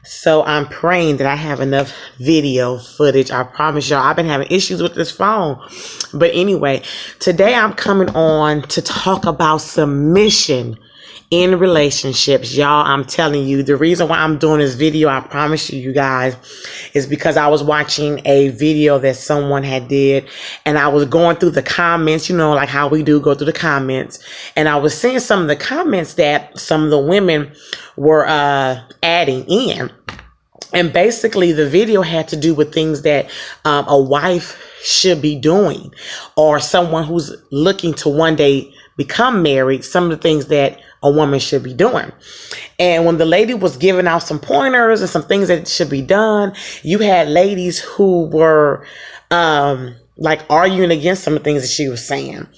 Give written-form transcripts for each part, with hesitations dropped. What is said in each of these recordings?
So I'm praying that I have enough video footage. I promise y'all, I've been having issues with this phone. But anyway, today I'm coming on to talk about submission in relationships. Y'all, I'm telling you, the reason why I'm doing this video, I promise you guys, is because I was watching a video that someone had did, and I was going through the comments, you know, like how we do, go through the comments, and I was seeing some of the comments that some of the women were adding in. And basically the video had to do with things that a wife should be doing, or someone who's looking to one day become married, some of the things that a woman should be doing. And when the lady was giving out some pointers and some things that should be done, you had ladies who were like arguing against some of the things that she was saying.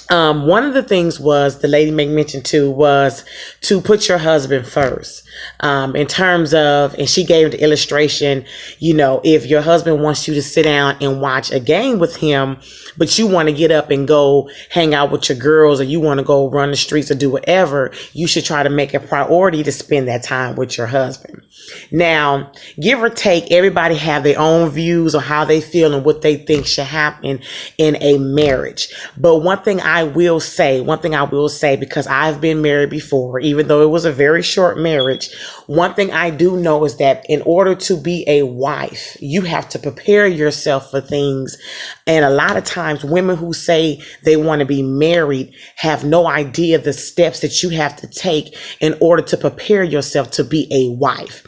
One of the things was the lady made mention to was to put your husband first, in terms of, and she gave the illustration, you know, if your husband wants you to sit down and watch a game with him, but you want to get up and go hang out with your girls, or you want to go run the streets or do whatever, you should try to make a priority to spend that time with your husband. Now, give or take, everybody have their own views on how they feel and what they think should happen in a marriage. But one thing I will say, because I've been married before, even though it was a very short marriage, one thing I do know is that in order to be a wife, you have to prepare yourself for things. And a lot of times women who say they want to be married have no idea the steps that you have to take in order to prepare yourself to be a wife.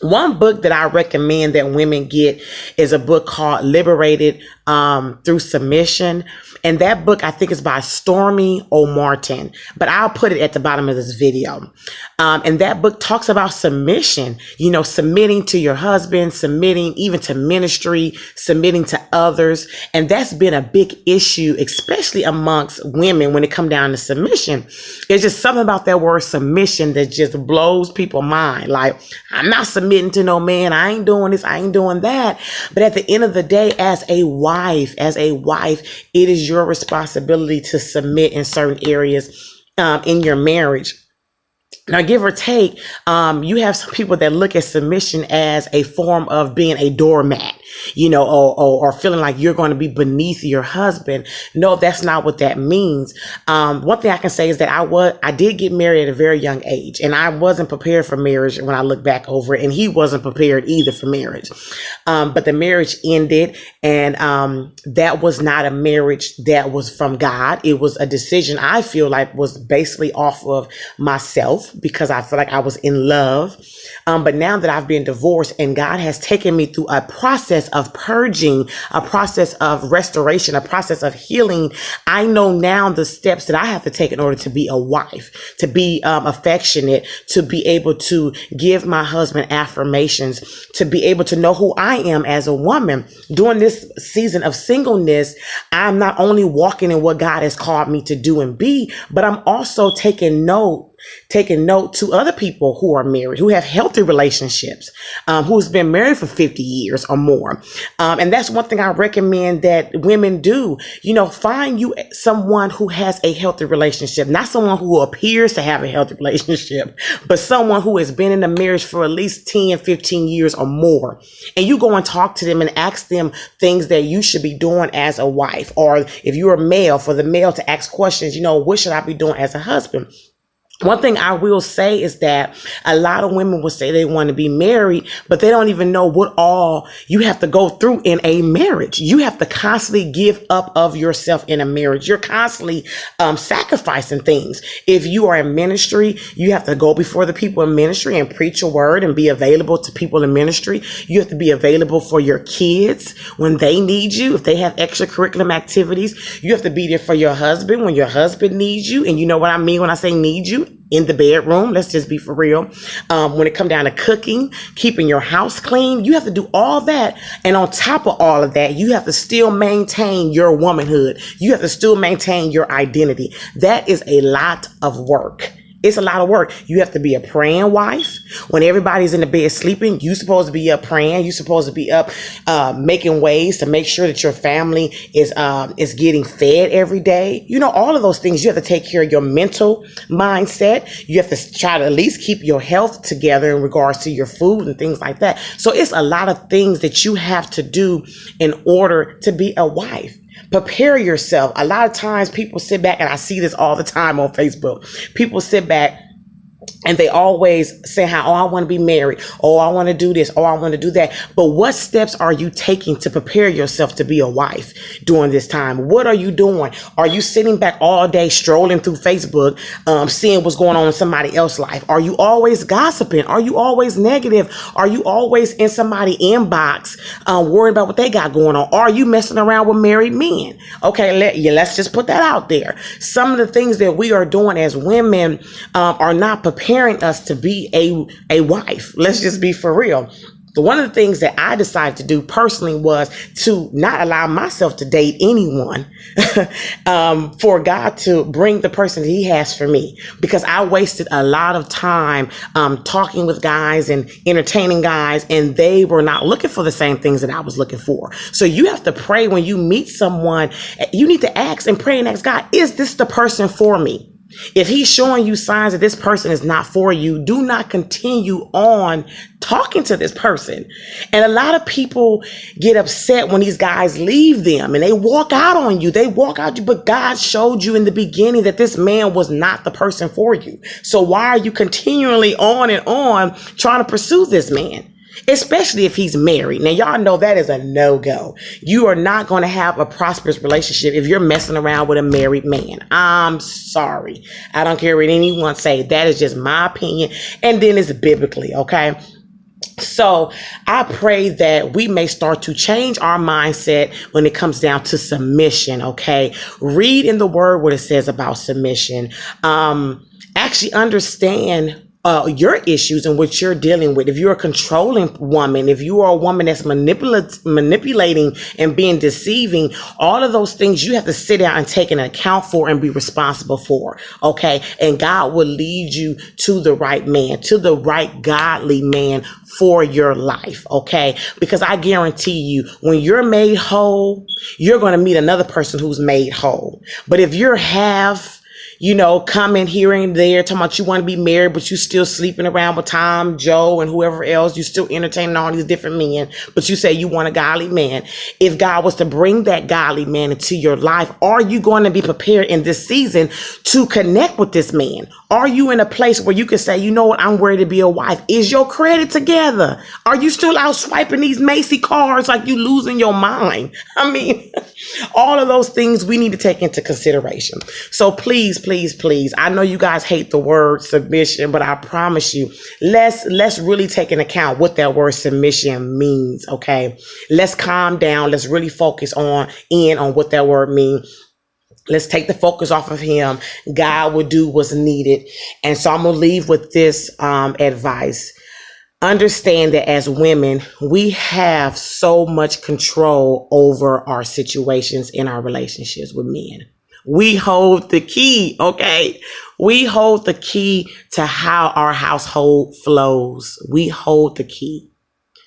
One book that I recommend that women get is a book called Liberated Through Submission. And that book, I think, is by Stormy O'Martin, but I'll put it at the bottom of this video. And that book talks about submission, you know, submitting to your husband, submitting even to ministry, submitting to others. And that's been a big issue, especially amongst women when it comes down to submission. There's just something about that word submission that just blows people's mind. Like, I'm not submitting to no man. I ain't doing this. I ain't doing that. But at the end of the day, as a wife, it is your responsibility to submit in certain areas in your marriage. Now, give or take, you have some people that look at submission as a form of being a doormat, you know, or feeling like you're going to be beneath your husband. No, that's not what that means. One thing I can say is that I did get married at a very young age, and I wasn't prepared for marriage when I look back over it, and he wasn't prepared either for marriage. But the marriage ended, and that was not a marriage that was from God. It was a decision I feel like was basically off of myself, because I feel like I was in love. But now that I've been divorced and God has taken me through a process of purging, a process of restoration, a process of healing, I know now the steps that I have to take in order to be a wife, to be affectionate, to be able to give my husband affirmations, to be able to know who I am as a woman. During this season of singleness, I'm not only walking in what God has called me to do and be, but I'm also taking note to other people who are married, who have healthy relationships, who's been married for 50 years or more. And that's one thing I recommend that women do. You know, find you someone who has a healthy relationship, not someone who appears to have a healthy relationship, but someone who has been in a marriage for at least 10, 15 years or more. And you go and talk to them and ask them things that you should be doing as a wife, or if you're a male, for the male to ask questions, you know, what should I be doing as a husband? One thing I will say is that a lot of women will say they want to be married, but they don't even know what all you have to go through in a marriage. You have to constantly give up of yourself in a marriage. You're constantly sacrificing things. If you are in ministry, you have to go before the people in ministry and preach a word and be available to people in ministry. You have to be available for your kids when they need you. If they have extracurricular activities, you have to be there for your husband when your husband needs you. And you know what I mean when I say need you? In the bedroom, let's just be for real. When it comes down to cooking, keeping your house clean, you have to do all that. And on top of all of that, you have to still maintain your womanhood. You have to still maintain your identity. That is a lot of work. It's a lot of work. You have to be a praying wife. When everybody's in the bed sleeping, you're supposed to be up praying. You're supposed to be up making ways to make sure that your family is getting fed every day. You know, all of those things. You have to take care of your mental mindset. You have to try to at least keep your health together in regards to your food and things like that. So it's a lot of things that you have to do in order to be a wife. Prepare yourself. A lot of times people sit back, and I see this all the time on Facebook. People sit back and they always say how, oh, I want to be married. Oh, I want to do this. Oh, I want to do that. But what steps are you taking to prepare yourself to be a wife during this time? What are you doing? Are you sitting back all day strolling through Facebook, seeing what's going on in somebody else's life? Are you always gossiping? Are you always negative? Are you always in somebody's inbox, worried about what they got going on? Are you messing around with married men? Okay, let's just put that out there. Some of the things that we are doing as women are not preparing us to be a wife. Let's just be for real. One of the things that I decided to do personally was to not allow myself to date anyone for God to bring the person that he has for me, because I wasted a lot of time talking with guys and entertaining guys, and they were not looking for the same things that I was looking for. So you have to pray when you meet someone. You need to ask and pray and ask God, is this the person for me? If he's showing you signs that this person is not for you, do not continue on talking to this person. And a lot of people get upset when these guys leave them and they walk out on you. They walk out, but God showed you in the beginning that this man was not the person for you. So why are you continually on and on trying to pursue this man? Especially if he's married. Now, y'all know that is a no-go. You are not going to have a prosperous relationship if you're messing around with a married man. I'm sorry. I don't care what anyone say. That is just my opinion. And then it's biblically, okay? So I pray that we may start to change our mindset when it comes down to submission, okay? Read in the word what it says about submission. Actually understand your issues and what you're dealing with. If you're a controlling woman, if you are a woman that's manipulating and being deceiving, all of those things you have to sit down and take an account for and be responsible for. Okay. And God will lead you to the right man, to the right godly man for your life. Okay. Because I guarantee you, when you're made whole, you're going to meet another person who's made whole. But if you're coming here and there, talking about you want to be married, but you still sleeping around with Tom, Joe, and whoever else. You still entertaining all these different men, but you say you want a godly man. If God was to bring that godly man into your life, are you going to be prepared in this season to connect with this man? Are you in a place where you can say, you know what, I'm ready to be a wife? Is your credit together? Are you still out swiping these Macy cards like you losing your mind? I mean, all of those things we need to take into consideration. So please, I know you guys hate the word submission, but I promise you, let's really take into account what that word submission means, okay? Let's calm down. Let's really focus on what that word means. Let's take the focus off of him. God will do what's needed. And so I'm going to leave with this advice. Understand that as women, we have so much control over our situations in our relationships with men. We hold the key, okay? We hold the key to how our household flows. We hold the key.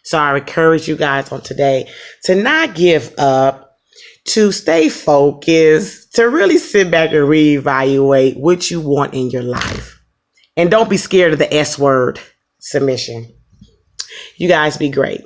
So I encourage you guys on today to not give up, to stay focused, to really sit back and reevaluate what you want in your life. And don't be scared of the S word, submission. You guys be great.